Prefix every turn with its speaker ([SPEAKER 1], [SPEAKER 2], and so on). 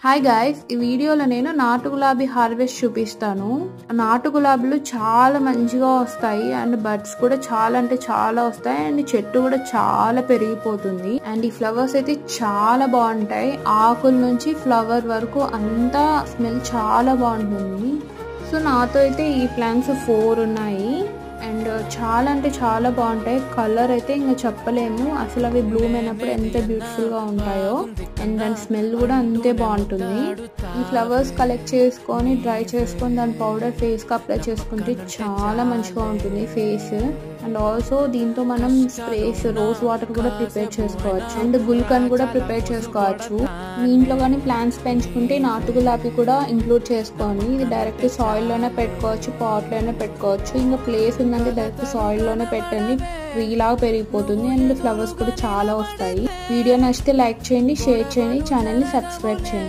[SPEAKER 1] Hi guys, ఈ వీడియోలో నేను నాటు గులాబీ హార్వెస్ట్ చూపిస్తాను. నాటు గులాబీలు చాలా మంచిగా వస్తాయి అండ్ బడ్స్ కూడా చాలా అంటే చాలా వస్తాయి అండ్ చెట్టు కూడా చాలా పెరిగిపోతుంది. అండ్ ఈ ఫ్లవర్స్ అయితే చాలా బాగుంటాయి. ఆకుల నుంచి ఫ్లవర్ వరకు అంతా స్మెల్ చాలా బాగుంటుంది. సో నాతో అయితే ఈ ప్లాంట్స్ 4 ఉన్నాయి అండ్ చాలా అంటే చాలా బాగుంటాయి. కలర్ అయితే ఇంకా చెప్పలేము, అసలు అవి బ్లూమ్ అయినప్పుడు ఎంత బ్యూటిఫుల్గా ఉంటాయో అండ్ దాని స్మెల్ కూడా అంతే బాగుంటుంది. ఈ ఫ్లవర్స్ కలెక్ట్ చేసుకొని డ్రై చేసుకొని దాని పౌడర్ ఫేస్కి అప్లై చేసుకుంటే చాలా మంచిగా ఉంటుంది ఫేస్. అండ్ ఆల్సో దీంతో మనం స్ప్రేస్ రోజ్ వాటర్ కూడా ప్రిపేర్ చేసుకోవచ్చు అండ్ గుల్కన్ కూడా ప్రిపేర్ చేసుకోవచ్చు. మీ ఇంట్లో కానీ ప్లాంట్స్ పెంచుకుంటే నాటు గులాబీ కూడా ఇంక్లూడ్ చేసుకోండి. ఇది డైరెక్ట్ సాయిల్లోనే పెట్టుకోవచ్చు, పాట్లోనే పెట్టుకోవచ్చు. ఇంకా ప్లేస్ ఉందంటే డైరెక్ట్ సాయిల్లోనే పెట్టండి, ట్రీలాగా పెరిగిపోతుంది అండ్ ఫ్లవర్స్ కూడా చాలా వస్తాయి. వీడియో నచ్చితే లైక్ చేయండి, షేర్ చేయండి, ఛానల్ని సబ్స్క్రైబ్ చేయండి.